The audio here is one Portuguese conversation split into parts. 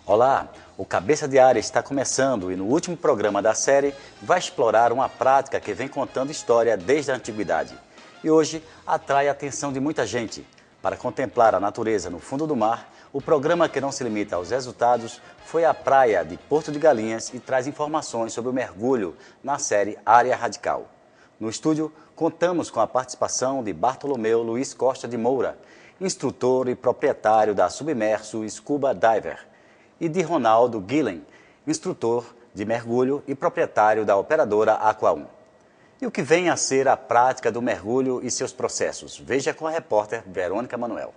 Olá, o Cabeça de Área está começando e no último programa da série vai explorar uma prática que vem contando história desde a antiguidade. E hoje atrai a atenção de muita gente. Para contemplar a natureza no fundo do mar, o programa que não se limita aos resultados foi à praia de Porto de Galinhas e traz informações sobre o mergulho na série Área Radical. No estúdio, contamos com a participação de Bartolomeu Luiz Costa de Moura, instrutor e proprietário da Submerso Scuba Diver, e de Ronaldo Guilhem, instrutor de mergulho e proprietário da operadora Aqua 1. E o que vem a ser a prática do mergulho e seus processos? Veja com a repórter Verônica Manuel.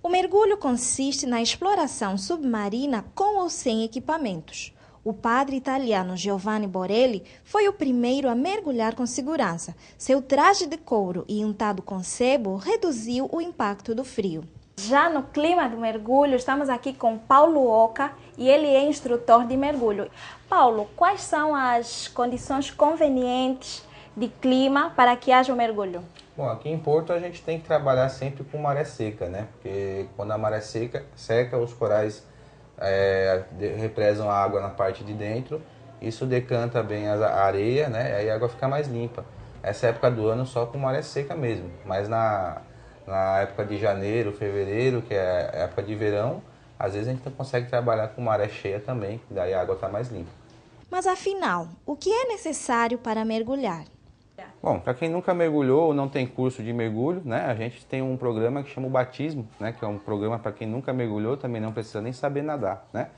O mergulho consiste na exploração submarina com ou sem equipamentos. O padre italiano Giovanni Borelli foi o primeiro a mergulhar com segurança. Seu traje de couro e untado com sebo reduziu o impacto do frio. Já no clima do mergulho, estamos aqui com Paulo Oca e ele é instrutor de mergulho. Paulo, quais são as condições convenientes de clima para que haja o mergulho? Bom, aqui em Porto a gente tem que trabalhar sempre com maré seca, né? Porque quando a maré seca, os corais represam a água na parte de dentro, isso decanta bem a areia, né? Aí a água fica mais limpa. Essa época do ano só com maré seca mesmo, mas na época de janeiro, fevereiro, que é a época de verão, às vezes a gente consegue trabalhar com maré cheia também, daí a água está mais limpa. Mas afinal, o que é necessário para mergulhar? Bom, para quem nunca mergulhou ou não tem curso de mergulho, né, a gente tem um programa que chama o Batismo, né, que é um programa para quem nunca mergulhou, também não precisa nem saber nadar, né?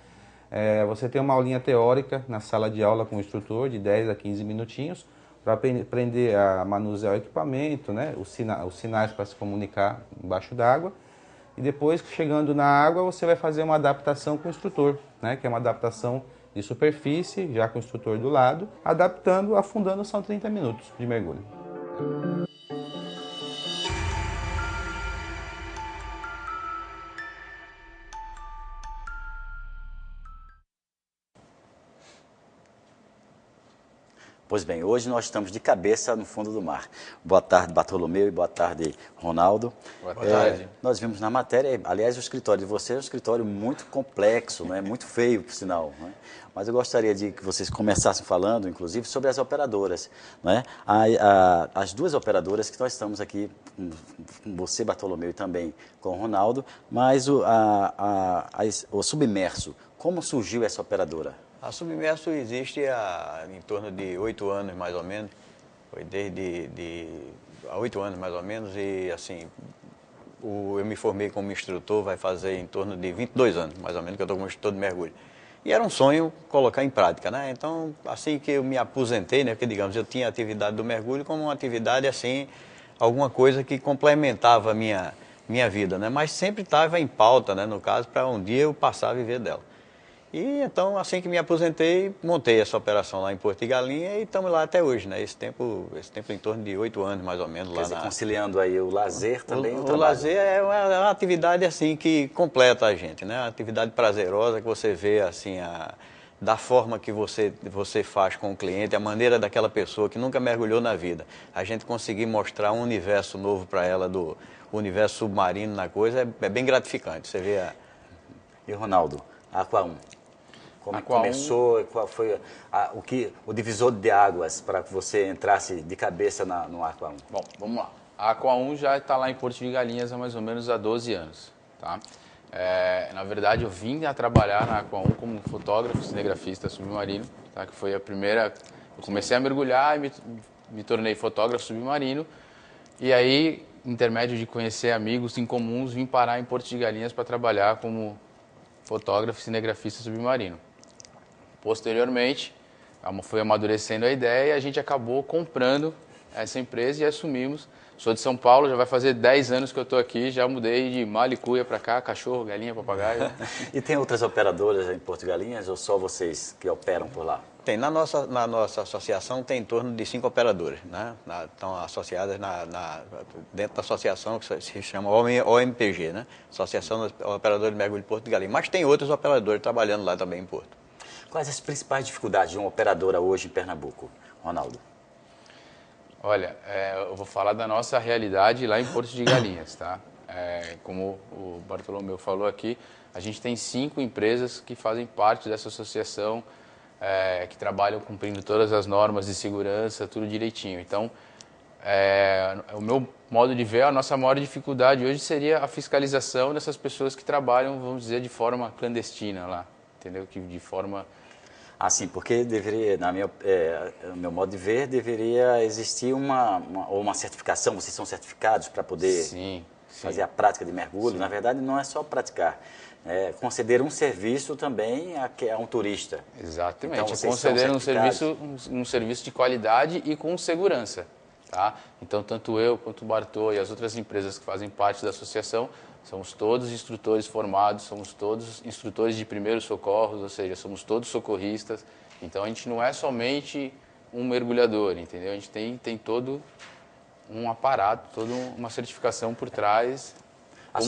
Você tem uma aulinha teórica na sala de aula com o instrutor de 10 a 15 minutinhos para aprender a manusear o equipamento, né, os sinais para se comunicar embaixo d'água. E depois, chegando na água, você vai fazer uma adaptação com o instrutor, né, que é uma adaptação de superfície, já com o instrutor do lado, adaptando, afundando, são 30 minutos de mergulho. Pois bem, hoje nós estamos de cabeça no fundo do mar. Boa tarde, Bartolomeu, e boa tarde, Ronaldo. Boa tarde. Nós vimos na matéria, aliás, o escritório de vocês é um escritório muito complexo, né? Muito feio, por sinal. Né? Mas eu gostaria de que vocês começassem falando, inclusive, sobre as operadoras. Né? As duas operadoras que nós estamos aqui, com você, Bartolomeu, e também com o Ronaldo, mas o Submerso, como surgiu essa operadora? A Submerso existe há em torno de 8 anos, mais ou menos. Foi há 8 anos, mais ou menos, e assim, eu me formei como instrutor, vai fazer em torno de 22 anos, mais ou menos, que eu estou como instrutor de mergulho. E era um sonho colocar em prática, né? Então, assim que eu me aposentei, né, porque, digamos, eu tinha a atividade do mergulho como uma atividade, assim, alguma coisa que complementava a minha vida, né? Mas sempre estava em pauta, né, no caso, para um dia eu passar a viver dela. E então, assim que me aposentei, montei essa operação lá em Porto de Galinha e estamos lá até hoje, né? Esse tempo em torno de 8 anos, mais ou menos. Quer dizer, conciliando aí o lazer também, o lazer é uma atividade, assim, que completa a gente, né? Uma atividade prazerosa que você vê, assim, da forma que você faz com o cliente, a maneira daquela pessoa que nunca mergulhou na vida. A gente conseguir mostrar um universo novo para ela, do universo submarino na coisa, é bem gratificante. Você vê E o Ronaldo, a Aqua 1? Como começou, qual foi o divisor de águas para que você entrasse de cabeça no Aqua 1? Bom, vamos lá. A Aqua 1 já está lá em Porto de Galinhas há mais ou menos há 12 anos. Tá? Na verdade, eu vim a trabalhar na Aqua 1 como fotógrafo, cinegrafista submarino, tá? Que foi a primeira... Eu comecei a mergulhar e me tornei fotógrafo submarino. E aí, intermédio de conhecer amigos em comuns, vim parar em Porto de Galinhas para trabalhar como fotógrafo e cinegrafista submarino. Posteriormente, foi amadurecendo a ideia e a gente acabou comprando essa empresa e assumimos. Sou de São Paulo, já vai fazer 10 anos que eu estou aqui, já mudei de malicuia para cá, cachorro, galinha, papagaio. E tem outras operadoras em Porto de Galinhas ou só vocês que operam por lá? Tem, na nossa associação tem em torno de 5 operadoras, né? Estão associadas dentro da associação que se chama OMPG, né? Associação dos Operadores de Mergulho de Porto de Galinhas. Mas tem outros operadores trabalhando lá também em Porto. Quais as principais dificuldades de uma operadora hoje em Pernambuco, Ronaldo? Olha, eu vou falar da nossa realidade lá em Porto de Galinhas, tá? Como o Bartolomeu falou aqui, a gente tem 5 empresas que fazem parte dessa associação, que trabalham cumprindo todas as normas de segurança, tudo direitinho. Então, o meu modo de ver, a nossa maior dificuldade hoje seria a fiscalização dessas pessoas que trabalham, vamos dizer, de forma clandestina lá, entendeu? Que de forma... Assim, porque deveria, no meu modo de ver, deveria existir uma certificação, vocês são certificados para poder fazer a prática de mergulho. Sim. Na verdade, não é só praticar, conceder um serviço também a um turista. Exatamente, então, conceder um serviço de qualidade e com segurança. Tá? Então, tanto eu quanto o Bartô e as outras empresas que fazem parte da associação, somos todos instrutores formados, somos todos instrutores de primeiros socorros, ou seja, somos todos socorristas. Então, a gente não é somente um mergulhador, entendeu? A gente tem todo um aparato, toda uma certificação por trás. A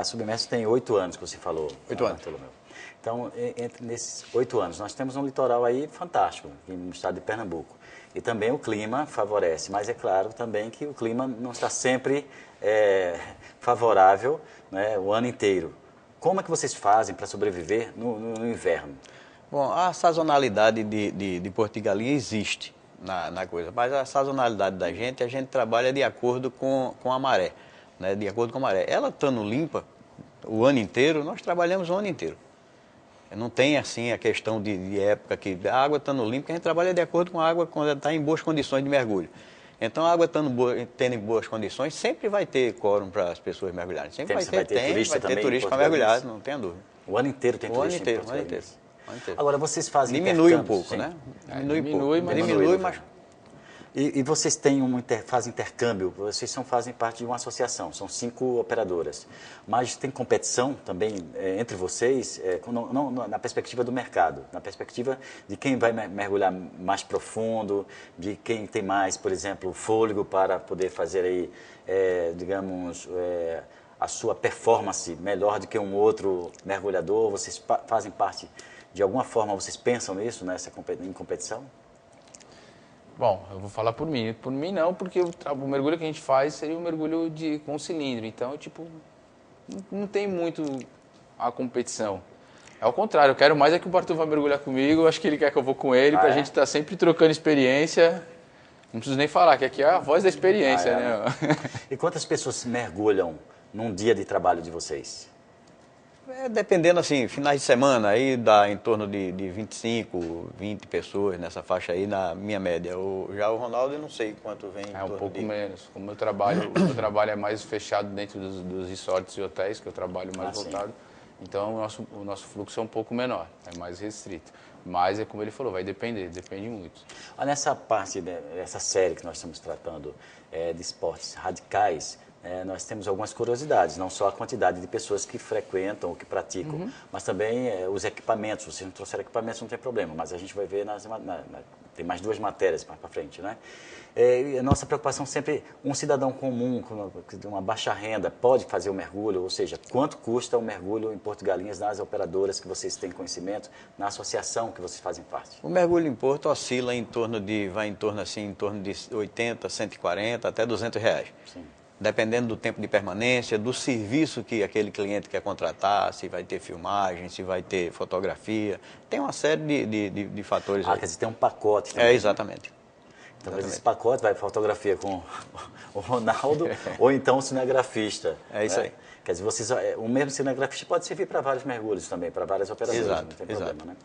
Submerso tem 8 anos, que você falou. 8 anos. Então, nesses 8 anos, nós temos um litoral aí fantástico, no estado de Pernambuco. E também o clima favorece, mas é claro também que o clima não está sempre favorável, né, o ano inteiro. Como é que vocês fazem para sobreviver no inverno? Bom, a sazonalidade de Porto de Galinhas existe na coisa, mas a sazonalidade da gente, a gente trabalha de acordo com a maré, né, de acordo com a maré. Ela estando limpa o ano inteiro, nós trabalhamos o ano inteiro. Não tem assim a questão de época que a água estando limpa, que a gente trabalha de acordo com a água quando ela está em boas condições de mergulho. Então a água tendo em boas condições, sempre vai ter quórum para as pessoas mergulharem. Sempre vai ter turista para mergulhar, não tenha dúvida. O ano inteiro tem turista em Porto de Galinhas. Agora vocês fazem diminui um pouco, sim, né? Diminui, mas E vocês fazem intercâmbio, vocês fazem parte de uma associação, são 5 operadoras. Mas tem competição também entre vocês, não na perspectiva do mercado, na perspectiva de quem vai mergulhar mais profundo, de quem tem mais, por exemplo, fôlego para poder fazer aí, digamos, a sua performance melhor do que um outro mergulhador. Vocês fazem parte, de alguma forma, vocês pensam nisso, em competição? Bom, eu vou falar por mim. Por mim não, porque o mergulho que a gente faz seria um mergulho com cilindro. Então, tipo, não tem muito a competição. É o contrário, eu quero mais que o Bartô vá mergulhar comigo, eu acho que ele quer que eu vou com ele, pra gente estar sempre trocando experiência. Não preciso nem falar, que aqui é a voz da experiência, né? E quantas pessoas mergulham num dia de trabalho de vocês? Dependendo, assim, finais de semana, aí dá em torno de 25, 20 pessoas nessa faixa aí, na minha média. Já o Ronaldo, eu não sei quanto vem. Um pouco menos. O meu trabalho é mais fechado dentro dos resorts e hotéis, que eu trabalho mais voltado. Sim. Então, o nosso fluxo é um pouco menor, é mais restrito. Mas, é como ele falou, vai depende muito. Nessa parte dessa série que nós estamos tratando de esportes radicais, nós temos algumas curiosidades, não só a quantidade de pessoas que frequentam ou que praticam, mas também os equipamentos. Se não trouxer equipamentos, não tem problema, mas a gente vai ver, tem mais 2 matérias mais para frente, né? A nossa preocupação sempre, um cidadão comum, com uma baixa renda, pode fazer o mergulho, ou seja, quanto custa o mergulho em Porto de Galinhas nas operadoras que vocês têm conhecimento, na associação que vocês fazem parte? O mergulho em Porto oscila vai em torno de 80, 140 até R$200. Sim. Dependendo do tempo de permanência, do serviço que aquele cliente quer contratar, se vai ter filmagem, se vai ter fotografia. Tem uma série de fatores aí. Quer dizer, tem um pacote também. Exatamente. Então, esse pacote vai fotografia com o Ronaldo ou então o cinegrafista. É isso aí. Quer dizer, o mesmo cinegrafista pode servir para vários mergulhos também, para várias operações. Exato, não tem problema, né?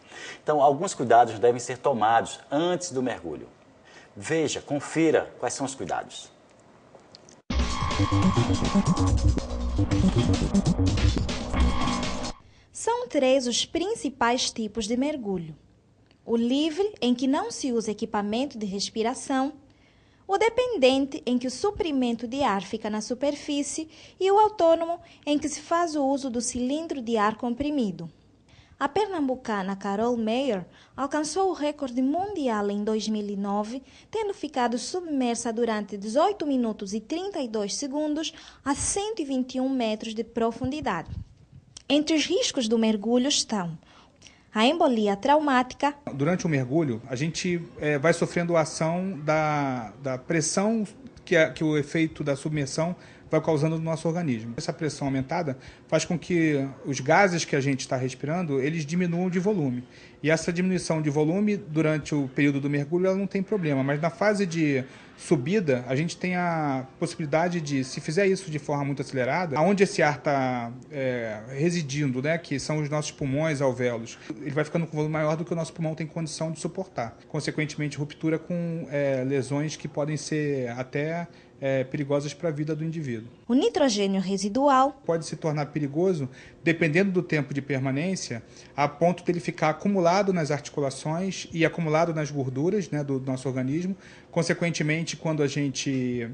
Então, alguns cuidados devem ser tomados antes do mergulho. Veja, confira quais são os cuidados. São 3 os principais tipos de mergulho: o livre, em que não se usa equipamento de respiração; o dependente, em que o suprimento de ar fica na superfície; e o autônomo, em que se faz o uso do cilindro de ar comprimido. A pernambucana Carol Meyer alcançou o recorde mundial em 2009, tendo ficado submersa durante 18 minutos e 32 segundos a 121 metros de profundidade. Entre os riscos do mergulho estão a embolia traumática. Durante o mergulho, a gente vai sofrendo a ação da pressão que o efeito da submersão vai causando no nosso organismo. Essa pressão aumentada faz com que os gases que a gente está respirando, eles diminuam de volume. E essa diminuição de volume, durante o período do mergulho, ela não tem problema. Mas na fase de subida, a gente tem a possibilidade de, se fizer isso de forma muito acelerada, onde esse ar está residindo, né, que são os nossos pulmões, alvéolos, ele vai ficando com volume maior do que o nosso pulmão tem condição de suportar. Consequentemente, ruptura com lesões que podem ser até perigosas para a vida do indivíduo. O nitrogênio residual pode se tornar perigoso dependendo do tempo de permanência, a ponto de ele ficar acumulado nas articulações e acumulado nas gorduras, né, do nosso organismo. Consequentemente, quando a gente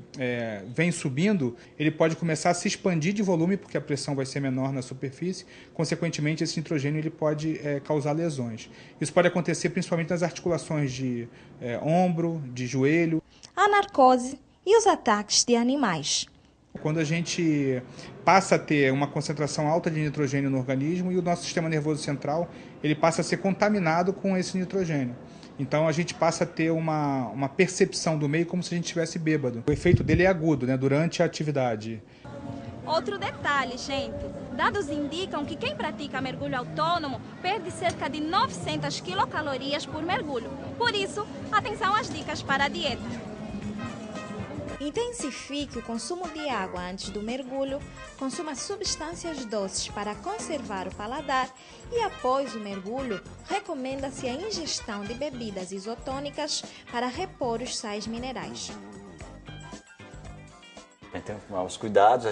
vem subindo, ele pode começar a se expandir de volume, porque a pressão vai ser menor na superfície. Consequentemente, esse nitrogênio ele pode causar lesões. Isso pode acontecer principalmente nas articulações de ombro, de joelho. A narcose e os ataques de animais. Quando a gente passa a ter uma concentração alta de nitrogênio no organismo e o nosso sistema nervoso central ele passa a ser contaminado com esse nitrogênio. Então a gente passa a ter uma percepção do meio como se a gente estivesse bêbado. O efeito dele é agudo, né, durante a atividade. Outro detalhe, gente, dados indicam que quem pratica mergulho autônomo perde cerca de 900 quilocalorias por mergulho. Por isso, atenção às dicas para a dieta. Intensifique o consumo de água antes do mergulho, consuma substâncias doces para conservar o paladar e após o mergulho, recomenda-se a ingestão de bebidas isotônicas para repor os sais minerais. Então, os cuidados,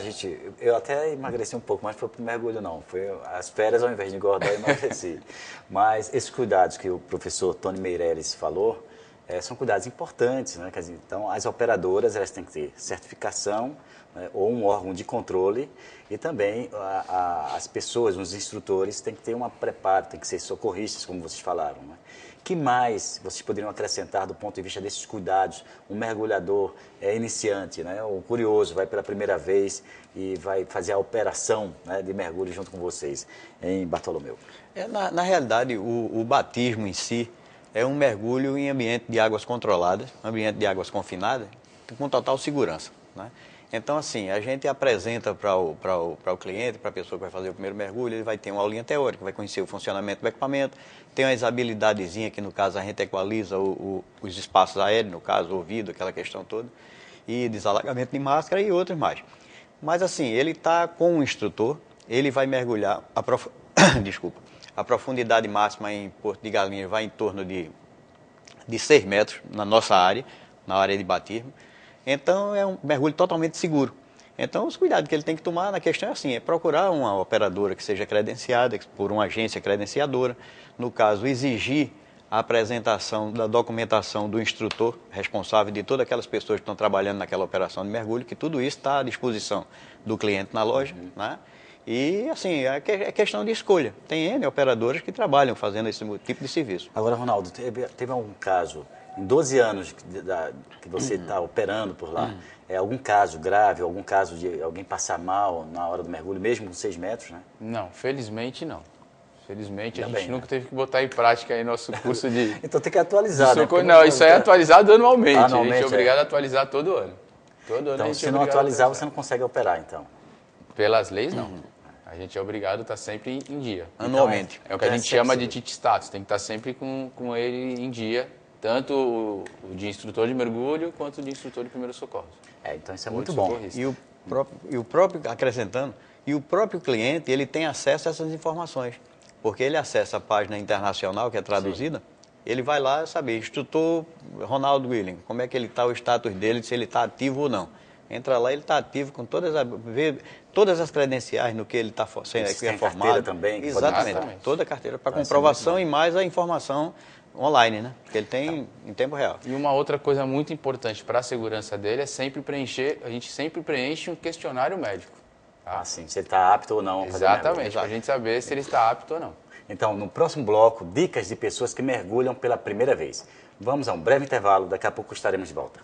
eu até emagreci um pouco, mas foi para o mergulho não, foi as férias ao invés de engordar eu emagreci. Mas esses cuidados que o professor Tony Meireles falou, são cuidados importantes, né? Quer dizer, então, as operadoras elas têm que ter certificação, né, ou um órgão de controle, e também as pessoas, os instrutores, têm que ter um preparo, têm que ser socorristas, como vocês falaram. Né? Que mais vocês poderiam acrescentar do ponto de vista desses cuidados? Um mergulhador iniciante, né? O curioso, vai pela primeira vez e vai fazer a operação, né, de mergulho junto com vocês, em Bartolomeu. Na realidade, o batismo em si, é um mergulho em ambiente de águas controladas, ambiente de águas confinadas, com total segurança. Né? Então, assim, a gente apresenta para o cliente, para a pessoa que vai fazer o primeiro mergulho, ele vai ter uma aulinha teórica, vai conhecer o funcionamento do equipamento, tem uma habilidadezinha que, no caso, a gente equaliza os espaços aéreos, no caso, o ouvido, aquela questão toda, e desalagamento de máscara e outros mais. Mas, assim, ele está com um instrutor, ele vai mergulhar, a profundidade máxima em Porto de Galinhas vai em torno de 6 metros na nossa área, na área de batismo. Então, é um mergulho totalmente seguro. Então, os cuidados que ele tem que tomar na questão é assim, é procurar uma operadora que seja credenciada por uma agência credenciadora. No caso, exigir a apresentação da documentação do instrutor responsável de todas aquelas pessoas que estão trabalhando naquela operação de mergulho, que tudo isso está à disposição do cliente na loja, né? E, assim, é questão de escolha. Tem N operadoras que trabalham fazendo esse tipo de serviço. Agora, Ronaldo, teve algum caso, em 12 anos que você está operando por lá, algum caso grave, algum caso de alguém passar mal na hora do mergulho, mesmo com 6 metros, né? Não, felizmente não. Felizmente a gente bem, nunca teve que botar em prática aí nosso curso de... Então tem que atualizar, né? Não, isso aí é atualizado anualmente. A gente é obrigado a atualizar todo ano. Todo ano então, se não atualizar, você não consegue operar, então? Pelas leis, não. A gente é obrigado a estar sempre em dia. Anualmente. Então, é o que a gente chama de TIT status. Tem que estar sempre com ele em dia, tanto o de instrutor de mergulho quanto o de instrutor de primeiros socorros. Então isso é muito bom. E o próprio, acrescentando, e o próprio cliente, ele tem acesso a essas informações. Porque ele acessa a página internacional, que é traduzida, sim, ele vai lá saber, instrutor Ronaldo William, como é que ele está, o status dele, se ele está ativo ou não. Entra lá, ele está ativo com todas as credenciais no que ele está sendo formado. Também. Exatamente, toda a carteira para comprovação e mais a informação online, né? Que ele tem em tempo real. E uma outra coisa muito importante para a segurança dele é sempre preencher, a gente sempre preenche um questionário médico. Tá? Ah, sim, se ele está apto ou não. Exatamente, para a gente saber se ele está apto ou não. Então, no próximo bloco, dicas de pessoas que mergulham pela primeira vez. Vamos a um breve intervalo, daqui a pouco estaremos de volta.